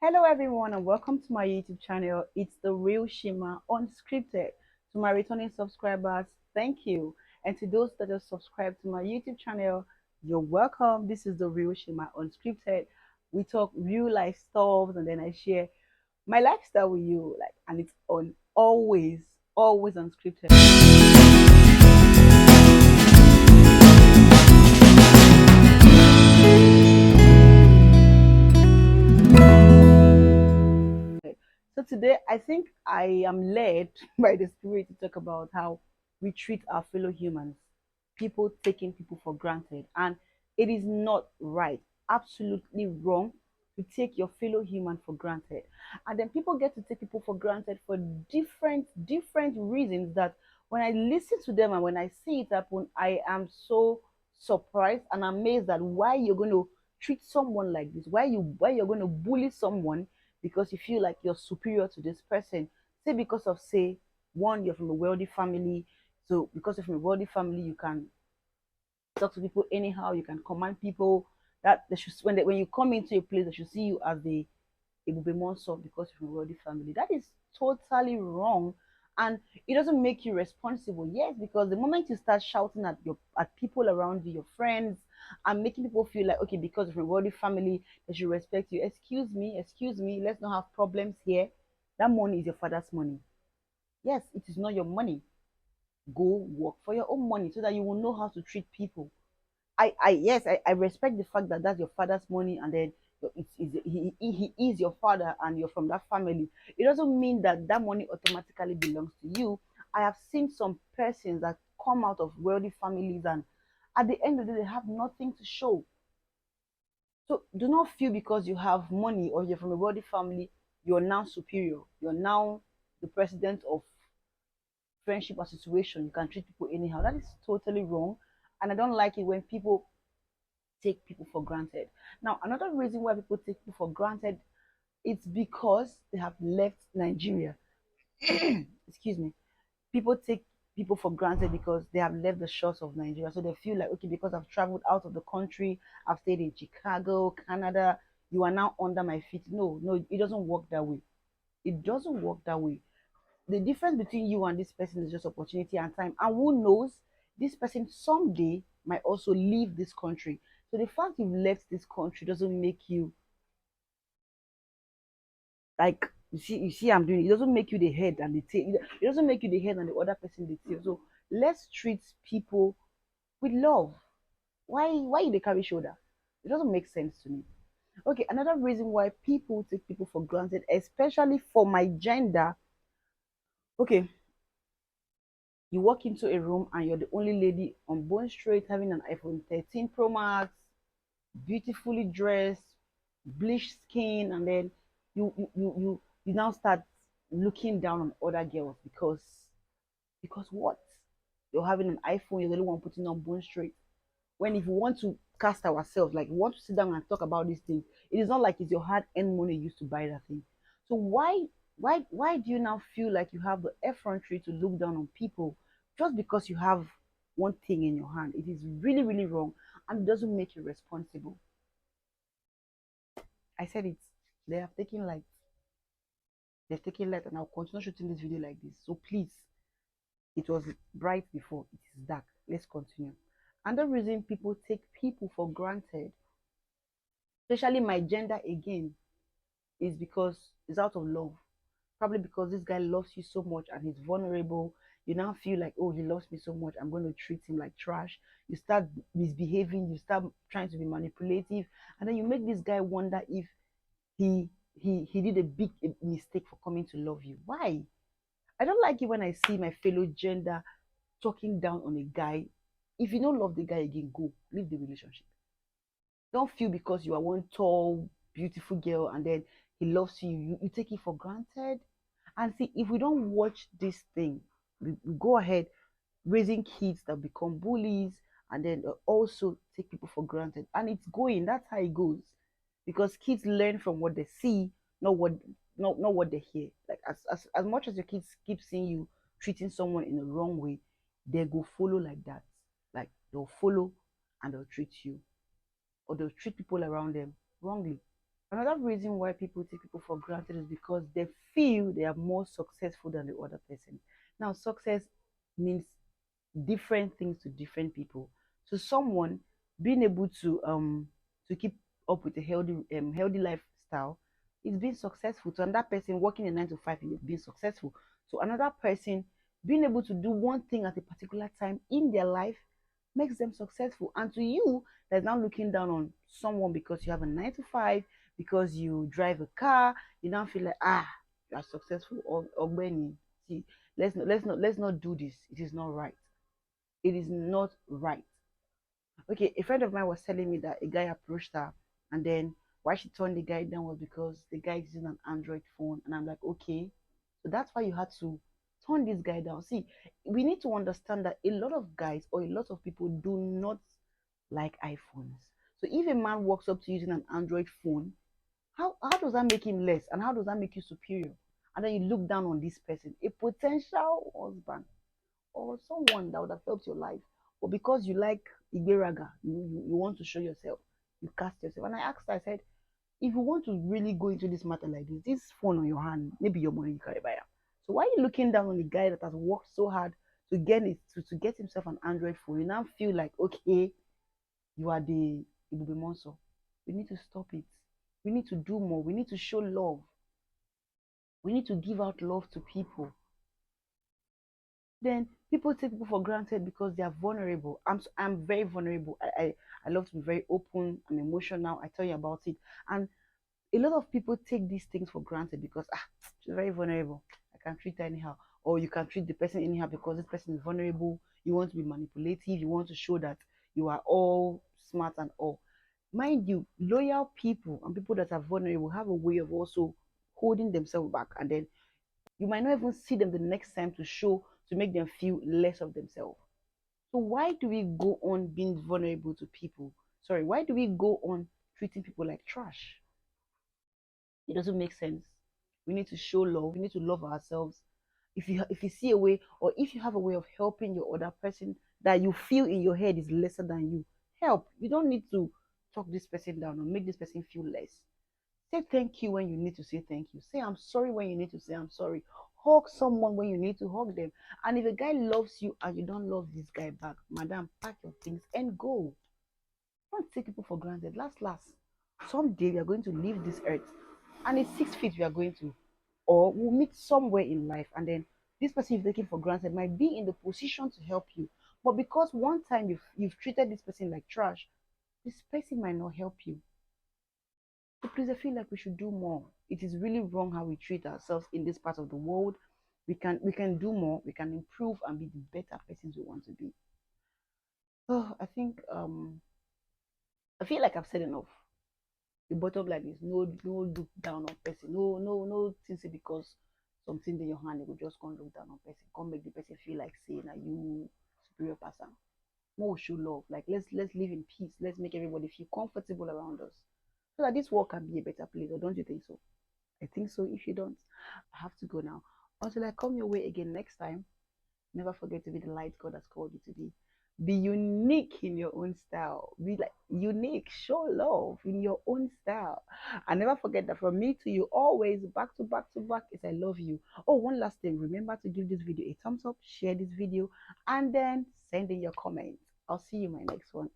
Hello, everyone, and welcome to my YouTube channel. It's the Real Shima Unscripted. To my returning subscribers, thank you. And to those that have subscribed to my YouTube channel, you're welcome. This is the Real Shima Unscripted. We talk real life stuff, and then I share my lifestyle with you, and it's on always unscripted. So today, I think I am led by the Spirit to talk about how we treat our fellow humans, people taking people for granted. And it is not right, absolutely wrong to take your fellow human for granted. And then people get to take people for granted for different reasons that when I listen to them and when I see it happen, I am so surprised and amazed at why you're going to treat someone like this, why you're going to bully someone because you feel like you're superior to this person. Say because of say one, you're from a wealthy family. So because you're from a wealthy family, you can talk to people anyhow, you can command people that they should when you come into a place they should see you as the it will be more so because you're from a wealthy family. That is totally wrong. And it doesn't make you responsible. Yes, because the moment you start shouting at people around you, your friends, and making people feel like okay, because you're from a wealthy family, they should respect you. Excuse me, let's not have problems here. That money is your father's money. Yes, it is not your money. Go work for your own money so that you will know how to treat people. I respect the fact that that's your father's money, and then he is your father, and you're from that family. It doesn't mean that that money automatically belongs to you. I have seen some persons that come out of wealthy families, and at the end of the day, they have nothing to show. So do not feel because you have money or you're from a wealthy family, you're now superior. You're now the president of friendship or situation. You can treat people anyhow. That is totally wrong. And I don't like it when people take people for granted. Now, another reason why people take people for granted it's because they have left Nigeria. Excuse me. People take people for granted because they have left the shores of Nigeria. So they feel like, okay, because I've traveled out of the country, I've stayed in Chicago, Canada, you are now under my feet. No, it doesn't work that way. It doesn't work that way. The difference between you and this person is just opportunity and time. And who knows, this person someday might also leave this country. So the fact you've left this country doesn't make you like you see I'm doing it. It doesn't make you the head and the tail. It doesn't make you the head and the other person the tail. So let's treat people with love. Why you they carry shoulder? It doesn't make sense to me. Okay, another reason why people take people for granted, especially for my gender. Okay, you walk into a room and you're the only lady on Bone Street having an iPhone 13 Pro Max, beautifully dressed, bleached skin, and then you now start looking down on other girls because what? You're having an iPhone, you're the only one putting on Bone Street. When if we want to cast ourselves, like we want to sit down and talk about these things, it is not like it's your hard-earned money used to buy that thing. So why do you now feel like you have the effrontery to look down on people just because you have one thing in your hand? It is really wrong and it doesn't make you responsible. I said it. They have taken light. They've taken light and I'll continue shooting this video like this. So please, it was bright before, it is dark. Let's continue. Another reason people take people for granted, especially my gender again, is because it's out of love. Probably because this guy loves you so much and he's vulnerable. You now feel like, oh, he loves me so much, I'm going to treat him like trash. You start misbehaving, you start trying to be manipulative, and then you make this guy wonder if he he did a big mistake for coming to love you. Why? I don't like it when I see my fellow gender talking down on a guy. If you don't love the guy again, go leave the relationship. Don't feel because you are one tall, beautiful girl and then he loves you, you take it for granted. And see, if we don't watch this thing, we go ahead raising kids that become bullies and then also take people for granted. And it's going, that's how it goes. Because kids learn from what they see, not what not what they hear. Like as much as your kids keep seeing you treating someone in the wrong way, they go follow like that. Like they'll follow and they'll treat you or they'll treat people around them wrongly. Another reason why people take people for granted is because they feel they are more successful than the other person. Now, success means different things to different people. So, someone being able to keep up with a healthy lifestyle is being successful. To another person working a 9 to 5 is being successful. So, another person being able to do one thing at a particular time in their life makes them successful. And to you, that's now looking down on someone because you have a 9 to 5, because you drive a car, you now feel like you are successful or when see, let's not do this. It is not right. It is not right. Okay, a friend of mine was telling me that a guy approached her, and then why she turned the guy down was because the guy is using an Android phone. And I'm like, okay, so that's why you had to turn this guy down. See, we need to understand that a lot of guys or a lot of people do not like iPhones. So if a man walks up to you using an Android phone, how does that make him less? And how does that make you superior? And then you look down on this person, a potential husband or someone that would have helped your life. But because you like Igberaga, you want to show yourself, you cast yourself. And I asked her, I said, if you want to really go into this matter like this phone on your hand, maybe your money you carry by. So why are you looking down on the guy that has worked so hard to get himself an Android phone? You now feel like, okay, you are the Ibube Monso. We need to stop it. We need to do more. We need to show love. We need to give out love to people. Then people take people for granted because they are vulnerable. I'm very vulnerable. I love to be very open. I'm emotional. I tell you about it. And a lot of people take these things for granted because she's very vulnerable. I can treat her anyhow. Or you can treat the person anyhow because this person is vulnerable. You want to be manipulative. You want to show that you are all smart and all. Mind you, loyal people and people that are vulnerable have a way of also holding themselves back, and then you might not even see them the next time to make them feel less of themselves. So why do we go on being vulnerable to people? Sorry, why do we go on treating people like trash? It doesn't make sense. We need to show love. We need to love ourselves. If you see a way, or if you have a way of helping your other person that you feel in your head is lesser than you, help. You don't need to talk this person down or make this person feel less. Say thank you when you need to say thank you. Say I'm sorry when you need to say I'm sorry. Hug someone when you need to hug them. And if a guy loves you and you don't love this guy back, madam, pack your things and go. Don't take people for granted. Last, someday we are going to leave this earth, and it's 6 feet we are going to, or we'll meet somewhere in life, and then this person you've taken for granted might be in the position to help you. But because one time you've treated this person like trash, this person might not help you. So please, I feel like we should do more. It is really wrong how we treat ourselves in this part of the world. We can do more. We can improve and be the better persons we want to be. Oh, I feel like I've said enough. The bottom line is no look down on person. No thing say because something in your hand, you will just can't look down on person. Can't make the person feel like saying that you superior person. More show love. Like let's live in peace. Let's make everybody feel comfortable around us. So that this world can be a better place, or don't you think so? I think so. If you don't, I have to go now. Until I come your way again next time, never forget to be the light God has called you to be. Be unique in your own style. Be like unique. Show love in your own style. And never forget that from me to you, always back to back to back is I love you. Oh, one last thing. Remember to give this video a thumbs up, share this video, and then send in your comments. I'll see you in my next one.